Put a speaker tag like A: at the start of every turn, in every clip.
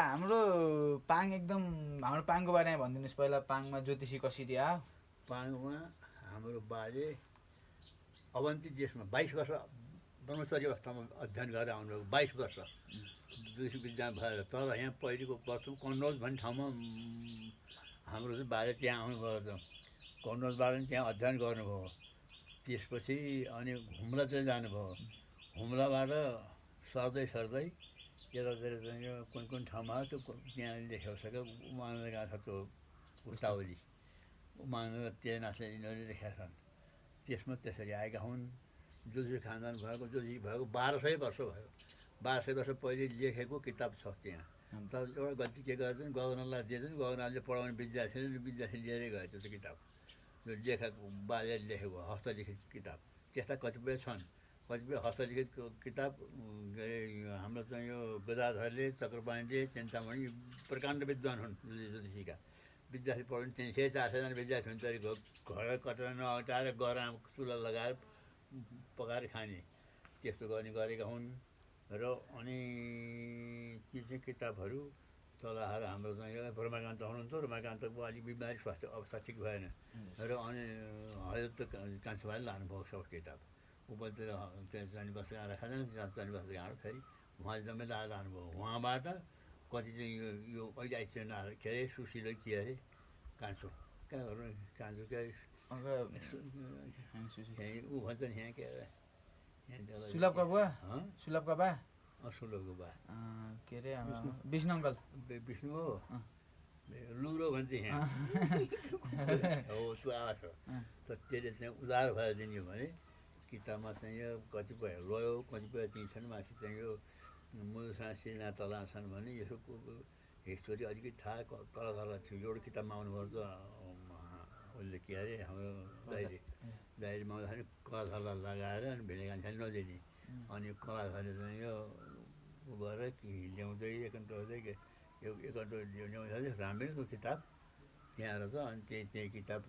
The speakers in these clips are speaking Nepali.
A: हाम्रो पाङ एकदम हाम्रो पाङको बारेमा भनिदिनुहोस् पहिला पाङमा ज्योतिषी कसरी आयो
B: पाङमा हाम्रो बाजे अवन्ती देशमा 22 वर्ष ब्रह्मचर्य अवस्थामा अध्ययन गरेर आउनुभएको 22 वर्ष ज्योतिष विद्या भएर तर यहाँ पहिलेको प्रथम कन्नौज भन्ने ठाउँमा हाम्रो चाहिँ बाजे त्यहाँ आउनुभएको छ कन्नौजबाट पनि त्यहाँ अध्ययन गर्नुभयो त्यसपछि अनि हुम्ला चाहिँ जानुभयो हुम्लाबाट सर्दै सर्दै यतातिर चाहिँ यो कुन ठाउँमा त्यो त्यहाँ लेखेको छ क्या उमानन्द गएको छ त्यो पुस्तावली उमानन्द तेजनाथले यिनीहरूले लेखेका छन् त्यसमा त्यसरी आएका हुन् ज्योतिष खानदान भएको ज्योतिष भएको 1200 वर्ष भयो 1200 वर्ष पहिले लेखेको किताब छ त्यहाँ तर एउटा गल्ती के गरेछ भने गगनलाई दिएछ नि गगनले पढाउने विद्यार्थी लिएरै गएछ त्यो किताब यो लेखक बाजेले लेखेको हस्तलिखित किताब त्यस्ता कतिपय छन् कतिपय हस्तलिखित किताब हाम्रो चाहिँ यो गदाधरले चक्रपाणीले चिन्तामणि प्रकाण्ड विद्वान हुन् ज्योतिषीका विद्यार्थी पढाउने 300-400 जना विद्यार्थी हुन्छ घर कटेर नअटाएर गएर चुला लगाएर पकाएर खाने त्यस्तो गर्ने गरेका हुन् र अनि ती चाहिँ किताबहरू तलहरू हाम्रो चाहिँ रमाकान्त हुनुहुन्थ्यो रमाकान्तको अलिक बिमारी स्वास्थ्य अवस्था ठिक भएन र अनि हजरत कान्छाबाले लानुभयो सब किताब उपरतिर त्यहाँ जाने बस्दै आएर जाने बस्दै आएर फेरि उहाँले जम्मै लाएर लानुभयो उहाँबाट कति चाहिँ यो अहिले आइसकेन के अरे सुशीलो के अरे कान्छो कहाँ गर्नु कान्छो के अरे ऊ भन्छ नि यहाँ के अरे
A: सुलभका बुवा सुलभका बा
B: सुलभको बा
A: के अरे विष्णु अङ्कल
B: विष्णु हो लुरो भन्छ यहाँ हो त्यो आएको छ त त्यसले चाहिँ उधार भएर दिने भने किताबमा चाहिँ यो कतिपय लयो कतिपय चाहिँ छन् माथि चाहिँ यो मुलुसँग सिर्ना तला छन् भने यसो हिस्टोरी अलिकति थाहा तल तल थियो एउटा किताबमा आउनुभयो त उसले के अरे हाम्रो दाइरीमा आउँदाखेरि कलाधरलाई लगाएर अनि भेडेगान्छाले नदिने अनि कलाधरले चाहिँ यो उ गरेर ल्याउँदै एकन्टोर्दै यो एकन्टो ल्याउँदै राम्रै त्यो किताब त्यहाँ रहेछ अनि त्यही किताब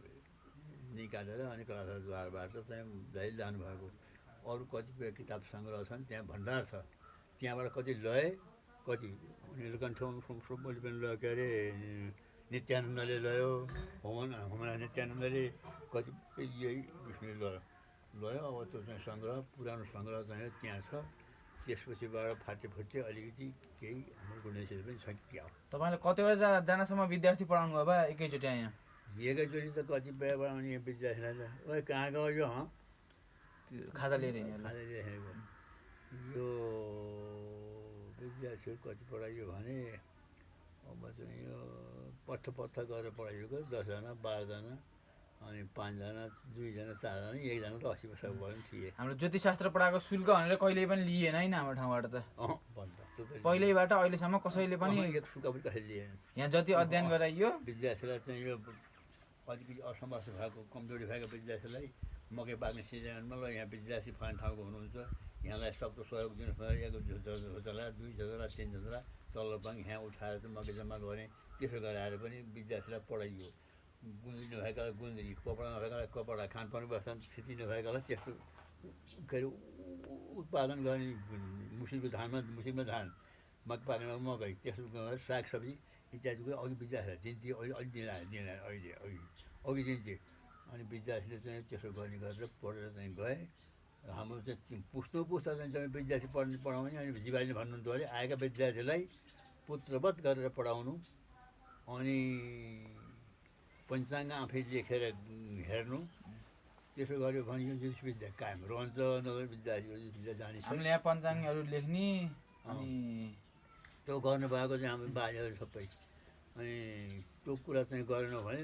B: निकालेर अनि कलाधरद्वारबाट चाहिँ दाइले लानुभएको अरू कतिपय किताब सङ्ग्रह छन् त्यहाँ भण्डार छ त्यहाँबाट कति लय कति नीलकण्ठ मैले पनि लयो के अरे नित्यानन्दले लयो होमना नित्यानन्दले कति यही विष्णुले लयो अब त्यो चाहिँ सङ्ग्रह पुरानो सङ्ग्रह चाहिँ त्यहाँ छ त्यसपछिबाट फाटे अलिकति केही हाम्रो गुणेश्वर पनि छ क्या हो
A: तपाईँले कतिवटा जनासम्म विद्यार्थी पढाउनु भयो बा एकैचोटि यहाँ
B: एकैचोटि त कतिपयबाट अनि विद्यार्थीलाई त ओ कहाँ गयो यो
A: खाता लिएर
B: खाजा लेखेको यो विद्यार्थीहरू कति पढाइयो भने अब चाहिँ यो पत्थ गरेर पढाइएको 10 जना 12 जना अनि 5 जना 2 जना 4 जना 1 जना त 80 वर्षको भयो नि थिए
A: हाम्रो ज्योतिषशास्त्र पढाएको शुल्क भनेर कहिले पनि लिएन हैन हाम्रो ठाउँबाट त पहिल्यैबाट अहिलेसम्म कसैले पनि
B: एक शुल्क पनि कसैले लिएन
A: यहाँ जति अध्ययन गराइयो
B: विद्यार्थीलाई चाहिँ यो अलिकति असमर्थ भएको कमजोरी भएको विद्यार्थीलाई मकै पाक्ने सिजनमा ल यहाँ विद्यार्थी फलान ठाउँको हुनुहुन्छ यहाँलाई सक्दो सहयोग दिनुहोस् भनेर 1 झोला 2 झोला 3 झोला तल्लो पाङ यहाँ उठाएर चाहिँ मकै जम्मा गरेँ त्यसो गराएर पनि विद्यार्थीलाई पढाइयो गुन्द्री नभएकालाई गुन्द्री कपडा नभएकालाई कपडा खानपान व्यवस्था स्थिति नभएकालाई त्यस्तो के अरे उत्पादन गर्ने मुसिममा धान मकै पाक्नेमा मकै त्यसो गरेर सागसब्जी इत्यादिको अघि विद्यार्थीलाई दिन्थ्यो अहिले अघि दिन्थ्यो अनि विद्यार्थीले चाहिँ त्यसो गर्ने गरेर पढेर चाहिँ गए हाम्रो चाहिँ पुस्ता चाहिँ जम्मै विद्यार्थी पढाउने अनि जीवाले भन्नुहुन्थ्यो अरे आएका विद्यार्थीलाई पुत्रवत गरेर पढाउनु अनि पञ्चाङ्ग आफै लेखेर हेर्नु त्यसो गर्यो भने यो ज्योतिष विद्या कायम रहन्छ नगर विद्यार्थीहरू विद्या जाने
A: हामीले यहाँ पञ्चाङ्गहरू लेख्ने अनि
B: त्यो गर्नुभएको चाहिँ हाम्रो बाजेहरू सबै अनि त्यो कुरा चाहिँ गरेन भने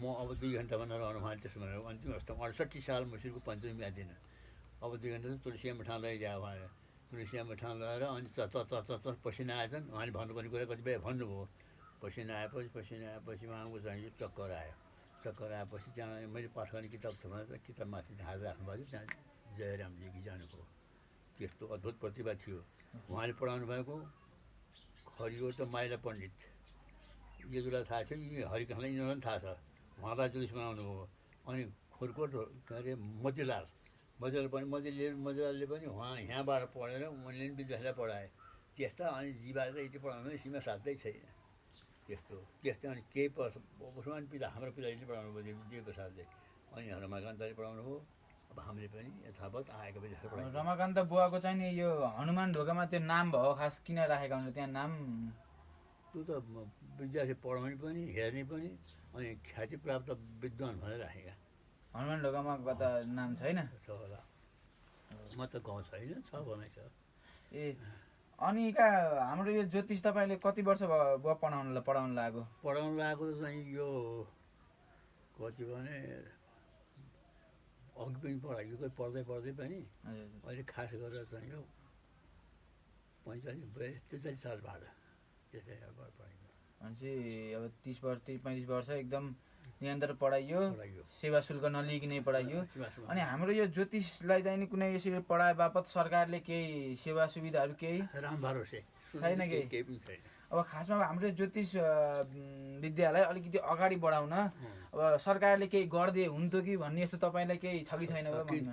B: म अब 2 घन्टामा नरहनु भने त्यसो भनेर अन्तिम अवस्थामा 68 साल मुसिरको पञ्चमी आदिन अब 2 घन्टा चाहिँ तुलसियामा ठाउँ लैजायो भनेर तुलसियामा ठाउँ लगाएर अनि पसिना आएछन् उहाँले भन्नुपर्ने कुरा कतिपय भन्नुभयो पसिना आएपछि उहाँको चाहिँ चक्कर आएपछि त्यहाँ मैले पाठ गर्ने किताब छ भने किताब माथि हात राख्नुभएको थियो त्यहाँ जयरामजी जानुभयो त्यस्तो अद्भुत प्रतिभा थियो उहाँले पढाउनु भएको खरियोट माइला पण्डित यो कुरा थाहा छ यी हरिकृष्णलाई यिनीहरूलाई पनि थाहा छ उहाँलाई ज्योतिष बनाउनु भयो अनि खोरकोट के अरे मतिलाल पनि मतिलालले पनि उहाँ यहाँबाट पढेर उनले पनि विद्यार्थीलाई पढाए त्यस्ता अनि जीवाले यति पढाउनु सीमा साध्यै छैन त्यस्तो अनि केही उसमा पनि हाम्रो पिताजीले पढाउनु भयो देवप्रसादले अनि रमाकान्तले पढाउनु हो अब हामीले पनि यथावत आएको विद्यार्थी पढाउनु
A: रमाकान्त बुवाको चाहिँ नि यो हनुमान ढोकामा त्यो नाम भयो खास किन राखेका हुन्छ त्यहाँ नाम
B: त्यो त विद्यार्थी पढाउने पनि हेर्ने पनि अनि ख्याति प्राप्त विद्वान भनेर राखेका
A: हनुमान ढोकामा कता नाम छैन
B: छ होला म त गाउँ छैन छ भने छ
A: ए अनि हाम्रो यो ज्योतिष तपाईँले कति वर्ष भयो बुवा पढाउनु लागेको
B: पढाउनु लागेको चाहिँ यो कति भने अघि पनि पढाइयो कोही पढ्दै पनि अहिले खास गरेर चाहिँ यो 45-43 सालबाट त्यसै पढाइयो
A: भनेपछि अब 30-35 वर्ष एकदम निरन्तर पढाइयो सेवा शुल्क नलिइकनै पढाइयो अनि हाम्रो यो ज्योतिषलाई चाहिँ नि कुनै यसरी पढाए बापत सरकारले केही सेवा सुविधाहरू केही
B: राम भरोसे
A: छैन केही
B: पनि छैन
A: अब खासमा हाम्रो ज्योतिष विद्यालाई अलिकति अगाडि बढाउन अब सरकारले केही गरिदिए हुन्थ्यो कि भन्ने यस्तो तपाईँलाई केही छ कि छैन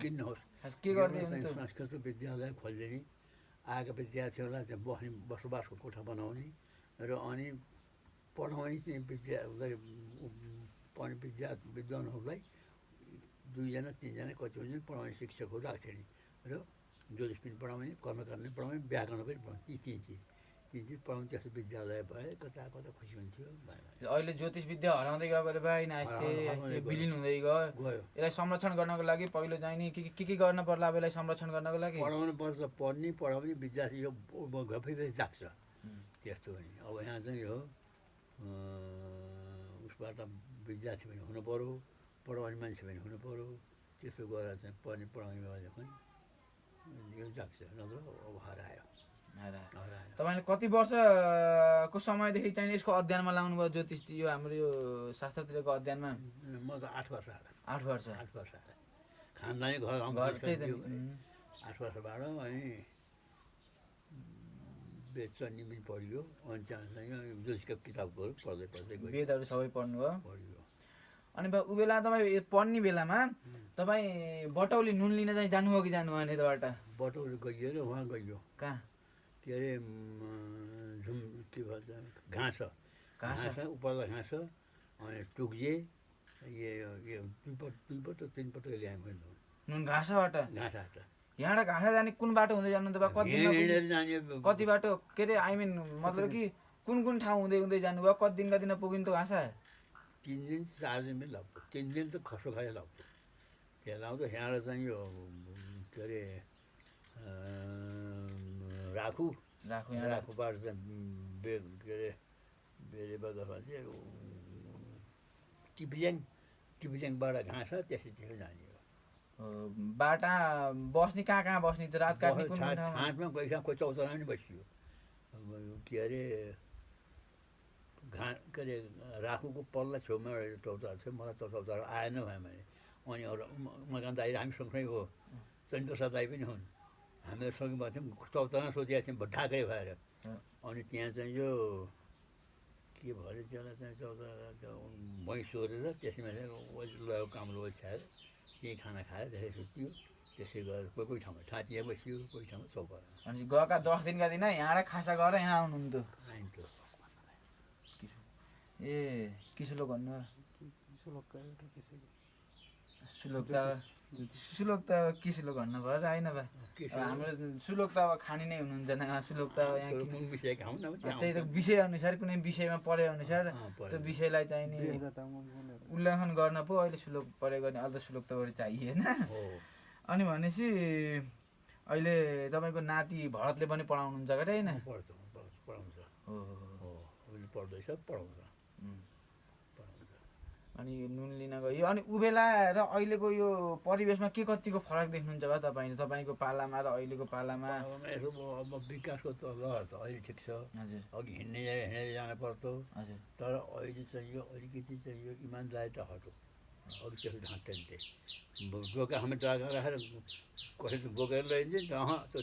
B: किन्नुहोस्
A: के गरिदिए हुन्थ्यो
B: संस्कृत विद्यालय खोलिदिने आएका विद्यार्थीहरूलाई चाहिँ बसोबासको कोठा बनाउने र अनि पढाउने चाहिँ पढ्ने विद्वानहरूलाई 2-3जना कति हुन्छ पढाउने शिक्षकहरू राख्छ नि र ज्योतिष पनि पढाउने कर्मकाण्ड पनि पढाउने व्याकरण पनि पढाउने तीन चिज पढाउने त्यस्तो विद्यालय भए कता खुसी हुन्थ्यो
A: अहिले ज्योतिष विद्या हराउँदै गयो भने भाइ आस्ते विलिन हुँदै गयो यसलाई संरक्षण गर्नको लागि पहिलो चाहिँ नि के गर्न पर्ला अब यसलाई संरक्षण गर्नको लागि
B: पढाउनु पर्छ पढाउने विद्यार्थी यो फेरि जाग्छ त्यस्तो हो नि अब यहाँ चाहिँ हो उसबाट विद्यार्थी पनि हुनु पऱ्यो पढाउने मान्छे पनि हुनु पऱ्यो त्यसो गरेर चाहिँ पढाउने भएदेखि यो जाग्छ नत्र अब हरायो
A: तपाईँले कति वर्षको समयदेखि चाहिँ यसको अध्ययनमा लाउनु भयो ज्योतिष यो हाम्रो यो शास्त्रतिरको अध्ययनमा
B: म त 8 वर्ष
A: 8 वर्ष
B: खानदानी घर 8 वर्षबाट अनि वेद चण्डी पनि पढियो अनि चाहिँ ज्योतिषका किताबहरू पढ्दै
A: वेदहरू सबै पढ्नुभयो अनि ऊ बेला तपाईँ पढ्ने बेलामा तपाईँ बटौली नुन लिन चाहिँ जानुभयो कि जानु भएन यताबाट
B: बटौली गइयो र उहाँ गइयो
A: कहाँ
B: के अरे के भन्छ घाँस उपल्लो घाँस अनि टुक्जे दुई पटक 3 पटक ल्याएँ मैले
A: नुन घाँसबाट यहाँबाट घाँस जाने कुन बाटो हुँदै जानु तपाईँ कति बाटो के अरे आई मिन मतलब कि कुन ठाउँ हुँदै जानुभयो कति दिनका दिन पुगिन् त घाँस
B: 3 दिन 4 दिन पनि लाग्छ 3 दिन त खसो खाए लाग्छ त्यहाँ लाउँदा यहाँबाट चाहिँ यो के अरे राखुबाट चाहिँ के अरे बेलेबाट चाहिँ टिप्ल्याङबाट घाँस त्यसै जाने हो
A: बाटा बस्ने कहाँ बस्ने त रात काट्ने कुन
B: ठाँटमा कोही चौतारा पनि बसियो के अरे के अरे राखुको पल्ला छेउमा चौतारा थियो मलाई चौतारा आएन भयो मैले अनि अरू उमाकान्त दाइ हामी सँगसँगै हो चन्द्रप्रसाद दाइ पनि हुन् हामीहरू सँगै भएको थियौँ चौतारा सोचेका थियौँ ढाकै भएर अनि त्यहाँ चाहिँ यो के भयो त्यसलाई चाहिँ चौतारा भैँस सोरेर त्यसमा चाहिँ लगाएको कामले ओछ्याएर त्यहीँ खाना खाएर त्यसै सुत्यो त्यसै गरेर कोही ठाउँमा ठाँटिया बसियो कोही ठाउँमा चौतारा
A: अनि गएका 10 दिनका दिन यहाँबाट खासा गरेर यहाँ आउनुहुन्थ्यो
B: आइन्थ्यो
A: ए किसुलोक भन्नु सुलोक त किसुलोक भन्नु भयो र होइन बा हाम्रो सुलोक त अब खाने नै हुनुहुन्छ सुलोक त त्यही त विषय अनुसार कुनै विषयमा पढे अनुसार त्यो विषयलाई चाहिँ नि उल्लङ्घन गर्न पो अहिले सुलोक पढे गर्ने अहिले त सुलोक त बढी चाहिएन अनि भनेपछि अहिले तपाईँको नाति भरतले पनि पढाउनुहुन्छ कि होइन
B: पढ्दैछ पढाउँछ
A: अनि नुन लिन गयो अनि ऊ बेला र अहिलेको यो परिवेशमा के कतिको फरक देख्नुहुन्छ बा तपाईँको पालामा र अहिलेको पालामा
B: अब विकासको त लहर त अहिले ठिक छ अघि हिँड्दै जानु पर्थ्यो तर अहिले चाहिँ यो अलिकति चाहिँ यो इमान्दारी त हट्यो अरू त्यसो ढाँट्दैन बोका हामी ड्रागा राखेर कसैले बोकेर लैदिन्छ त्यो